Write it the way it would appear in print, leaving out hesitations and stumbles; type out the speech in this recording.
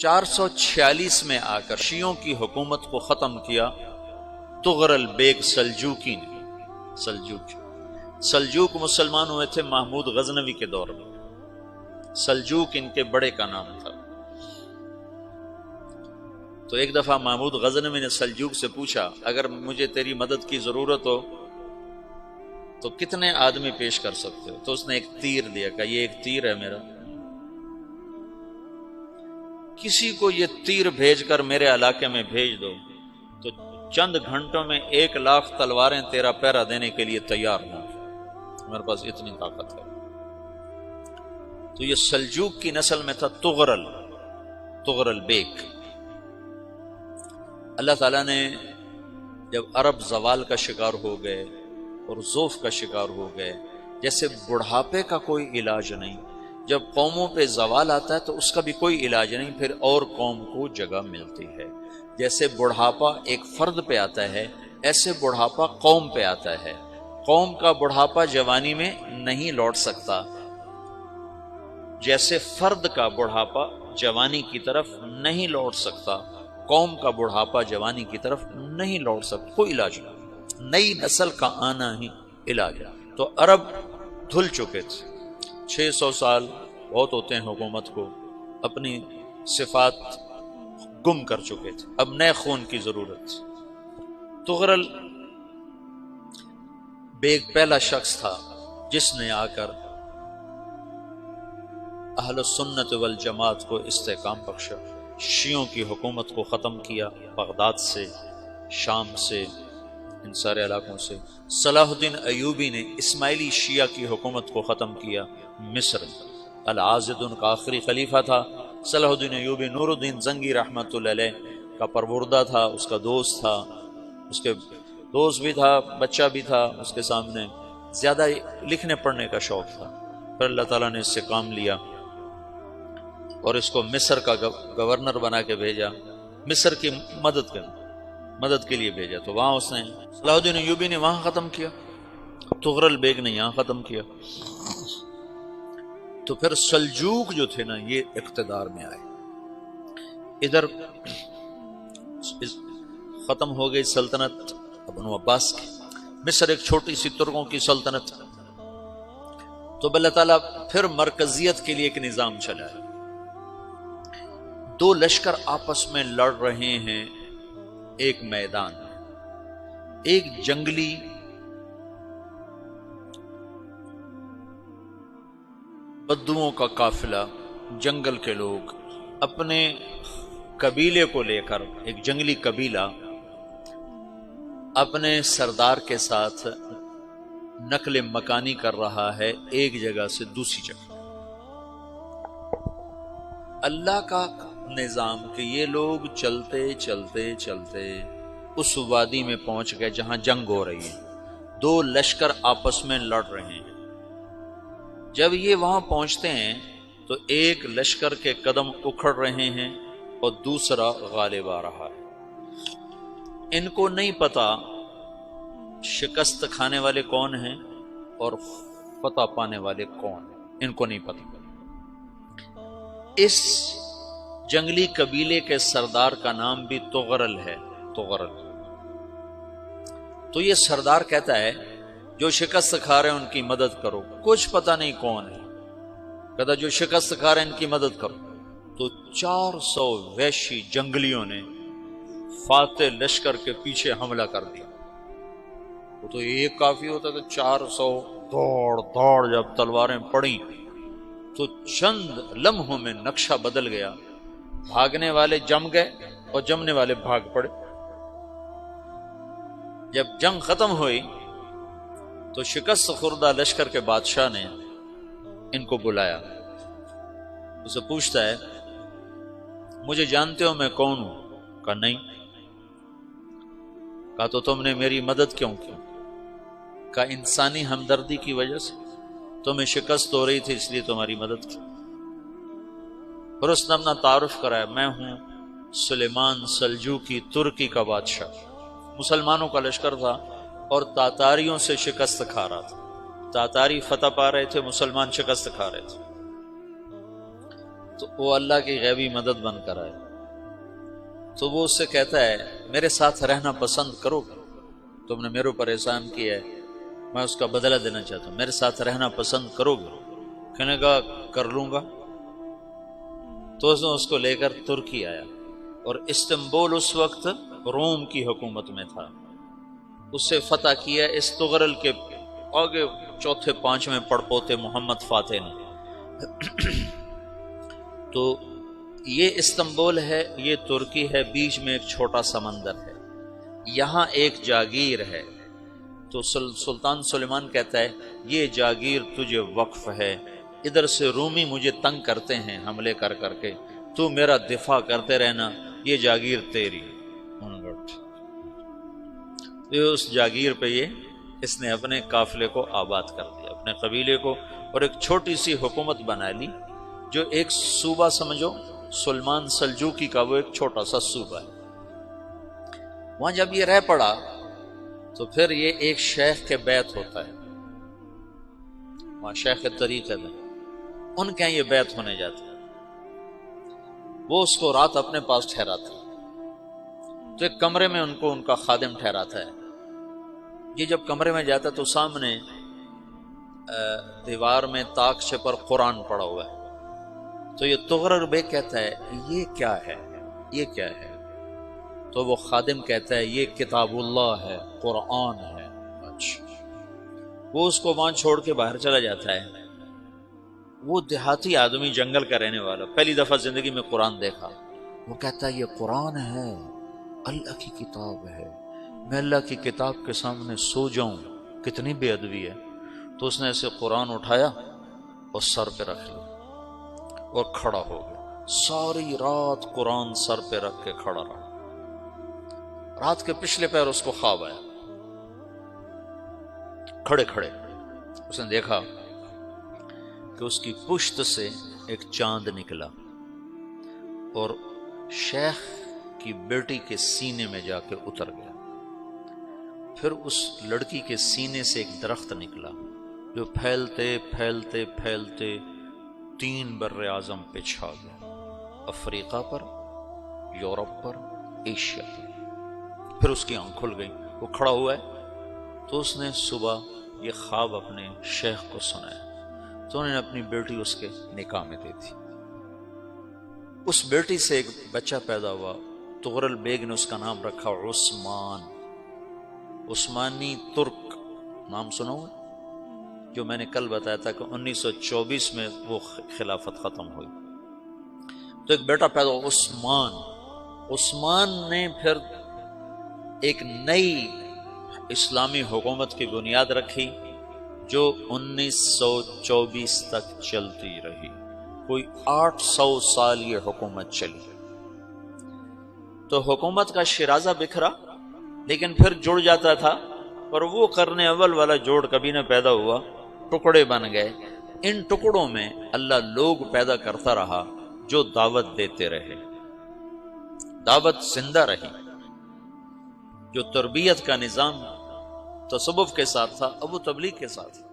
446 میں آ کر شیعوں کی حکومت کو ختم کیا تغرل بیگ سلجوکی نے۔ سلجوک مسلمان ہوئے تھے محمود غزنوی کے دور میں، سلجوک ان کے بڑے کا نام تھا۔ تو ایک دفعہ محمود غزنوی نے سلجوک سے پوچھا اگر مجھے تیری مدد کی ضرورت ہو تو کتنے آدمی پیش کر سکتے ہو؟ تو اس نے ایک تیر دیا، کہا یہ ایک تیر ہے میرا، کسی کو یہ تیر بھیج کر میرے علاقے میں بھیج دو تو چند گھنٹوں میں 1,00,000 تلواریں تیرا پہرا دینے کے لیے تیار ہوں، میرے پاس اتنی طاقت ہے۔ تو یہ سلجوک کی نسل میں تھا تغرل بیگ۔ اللہ تعالیٰ نے جب عرب زوال کا شکار ہو گئے اور ضعف کا شکار ہو گئے، جیسے بڑھاپے کا کوئی علاج نہیں، جب قوموں پہ زوال آتا ہے تو اس کا بھی کوئی علاج نہیں، پھر اور قوم کو جگہ ملتی ہے۔ جیسے بڑھاپا ایک فرد پہ آتا ہے، ایسے بڑھاپا قوم پہ آتا ہے۔ قوم کا بڑھاپا جوانی میں نہیں لوٹ سکتا، جیسے فرد کا بڑھاپا جوانی کی طرف نہیں لوٹ سکتا، قوم کا بڑھاپا جوانی کی طرف نہیں لوٹ سکتا، کوئی علاج نہیں، نئی نسل کا آنا ہی علاج ہے۔ تو عرب دھل چکے تھے، 600 سال بہت ہوتے ہیں حکومت کو، اپنی صفات گم کر چکے تھے، اب نئے خون کی ضرورت تھی۔ تغرل بیگ پہلا شخص تھا جس نے آ کر اہل السنت والجماعت کو استحکام بخشا، شیعوں کی حکومت کو ختم کیا، بغداد سے، شام سے، ان سارے علاقوں سے۔ صلاح الدین ایوبی نے اسماعیلی شیعہ کی حکومت کو ختم کیا، مصر۔ العاضد ان کا آخری خلیفہ تھا صلاح الدین ایوبی، نور الدین زنگی رحمۃ اللہ علیہ کا پروردہ تھا، اس کا دوست تھا، اس کے دوست بھی تھا، بچہ بھی تھا اس کے سامنے، زیادہ لکھنے پڑھنے کا شوق تھا۔ پھر اللہ تعالیٰ نے اس سے کام لیا اور اس کو مصر کا گورنر بنا کے بھیجا، مصر کی مدد کے لیے بھیجا، تو وہاں اس نے صلاح الدین ایوبی نے وہاں ختم کیا، تغرل بیگ نے یہاں ختم کیا۔ تو پھر سلجوک جو تھے نا یہ اقتدار میں آئے، ادھر ختم ہو گئی سلطنت بنو عباس کی، مصر ایک چھوٹی سی ترکوں کی سلطنت، تو اللہ تعالیٰ پھر مرکزیت کے لیے ایک نظام چلایا۔ دو لشکر آپس میں لڑ رہے ہیں ایک میدان میں، ایک جنگلی بدوؤں کا قافلہ، جنگل کے لوگ اپنے قبیلے کو لے کر، ایک جنگلی قبیلہ اپنے سردار کے ساتھ نقل مکانی کر رہا ہے ایک جگہ سے دوسری جگہ۔ اللہ کا نظام کہ یہ لوگ چلتے چلتے چلتے اس وادی میں پہنچ گئے جہاں جنگ ہو رہی ہے، دو لشکر آپس میں لڑ رہے ہیں۔ جب یہ وہاں پہنچتے ہیں تو ایک لشکر کے قدم اکھڑ رہے ہیں اور دوسرا غالب آ رہا ہے۔ ان کو نہیں پتا شکست کھانے والے کون ہیں اور فتح پانے والے کون ہیں، ان کو نہیں پتا۔ اس جنگلی قبیلے کے سردار کا نام بھی تغرل ہے، تغرل۔ تو یہ سردار کہتا ہے جو شکست کھا رہے ہیں ان کی مدد کرو، کچھ پتہ نہیں کون ہے، کہتا جو شکست کھا رہے ہیں ان کی مدد کرو۔ تو 400 وحشی جنگلیوں نے فاتح لشکر کے پیچھے حملہ کر دیا۔ وہ تو ایک کافی ہوتا تو 400 دوڑ جب تلواریں پڑیں تو چند لمحوں میں نقشہ بدل گیا، بھاگنے والے جم گئے اور جمنے والے بھاگ پڑے۔ جب جنگ ختم ہوئی تو شکست خوردہ لشکر کے بادشاہ نے ان کو بلایا، اسے پوچھتا ہے مجھے جانتے ہو میں کون ہوں؟ کہا نہیں۔ کہا تو تم نے میری مدد کیوں کی؟ کہا انسانی ہمدردی کی وجہ سے، تمہیں شکست ہو رہی تھی اس لیے تمہاری مدد کی۔ پھر اس نے اپنا تعارف کرایا، میں ہوں سلیمان سلجوکی، ترکی کا بادشاہ۔ مسلمانوں کا لشکر تھا اور تاتاریوں سے شکست کھا رہا تھا، تاتاری فتح پا رہے تھے، مسلمان شکست کھا رہے تھے۔ تو وہ اللہ کی غیبی مدد بن کر آئے، تو وہ اس سے کہتا ہے میرے ساتھ رہنا پسند کرو گے؟ تم نے میرے اوپر احسان کیا ہے، میں اس کا بدلہ دینا چاہتا ہوں، میرے ساتھ رہنا پسند کرو گے؟ کہنے کا کر لوں گا۔ تو اس نے اس کو لے کر ترکی آیا، اور استنبول اس وقت روم کی حکومت میں تھا، اس سے فتح کیا اس تغرل کے آگے چوتھے پانچویں پڑپوتے محمد فاتح نے۔ تو یہ استنبول ہے، یہ ترکی ہے، بیچ میں ایک چھوٹا سمندر ہے، یہاں ایک جاگیر ہے۔ تو سلطان سلیمان کہتا ہے یہ جاگیر تجھے وقف ہے، ادھر سے رومی مجھے تنگ کرتے ہیں حملے کر کر کے، تو میرا دفاع کرتے رہنا، یہ جاگیر تیری۔ یہ اس جاگیر پہ اس نے اپنے قافلے کو آباد کر دیا، اپنے قبیلے کو، اور ایک چھوٹی سی حکومت بنا لی، جو ایک صوبہ سمجھو سلمان سلجوقی کا، وہ ایک چھوٹا سا صوبہ ہے۔ وہاں جب یہ رہ پڑا تو پھر یہ ایک شیخ کے بیت ہوتا ہے، وہاں شیخ طریقت ہے، ان کے یہ بیت ہونے جاتا ہے، وہ اس کو رات اپنے پاس ٹھہراتا ہے، تو ایک کمرے میں ان کو ان کا خادم ٹھہراتا ہے۔ یہ جب کمرے میں جاتا ہے تو سامنے دیوار میں تاکچے پر قرآن پڑا ہوا ہے، تو یہ تغرل بیگ کہتا ہے یہ کیا ہے، یہ کیا ہے؟ تو وہ خادم کہتا ہے یہ کتاب اللہ ہے، قرآن ہے۔ اچھا، وہ اس کو وہاں چھوڑ کے باہر چلا جاتا ہے۔ وہ دیہاتی آدمی، جنگل کا رہنے والا، پہلی دفعہ زندگی میں قرآن دیکھا، وہ کہتا ہے یہ قرآن ہے، اللہ کی کتاب ہے، میں اللہ کی کتاب کے سامنے سو جاؤں، کتنی بے ادبی ہے۔ تو اس نے ایسے قرآن اٹھایا اور سر پہ رکھ لیا اور کھڑا ہو گیا، ساری رات قرآن سر پہ رکھ کے کھڑا رہا۔ رات کے پچھلے پہر اس کو خواب آیا، کھڑے کھڑے اس نے دیکھا کہ اس کی پشت سے ایک چاند نکلا اور شیخ کی بیٹی کے سینے میں جا کے اتر گیا۔ پھر اس لڑکی کے سینے سے ایک درخت نکلا جو پھیلتے پھیلتے پھیلتے 3 بر اعظم پہ چھا گیا، افریقہ پر، یورپ پر، ایشیا پر۔ پھر اس کی آنکھ کھل گئی، وہ کھڑا ہوا ہے، تو اس نے صبح یہ خواب اپنے شیخ کو سنایا، تو انہوں نے اپنی بیٹی اس کے نکاح میں دے دی۔ اس بیٹی سے ایک بچہ پیدا ہوا، تغرل بیگ نے اس کا نام رکھا عثمان، عثمانی ترک نام سنا ہوا، جو میں نے کل بتایا تھا کہ 1924 میں وہ خلافت ختم ہوئی۔ تو ایک بیٹا پیدا ہوا عثمان۔ عثمان نے پھر ایک نئی اسلامی حکومت کی بنیاد رکھی جو 1924 تک چلتی رہی، کوئی 800 سال یہ حکومت چلی۔ تو حکومت کا شیرازہ بکھرا، لیکن پھر جڑ جاتا تھا، اور وہ قرن اول والا جوڑ کبھی نہ پیدا ہوا، ٹکڑے بن گئے۔ ان ٹکڑوں میں اللہ لوگ پیدا کرتا رہا جو دعوت دیتے رہے، دعوت زندہ رہی۔ جو تربیت کا نظام تصوف کے ساتھ تھا اب وہ تبلیغ کے ساتھ ہے۔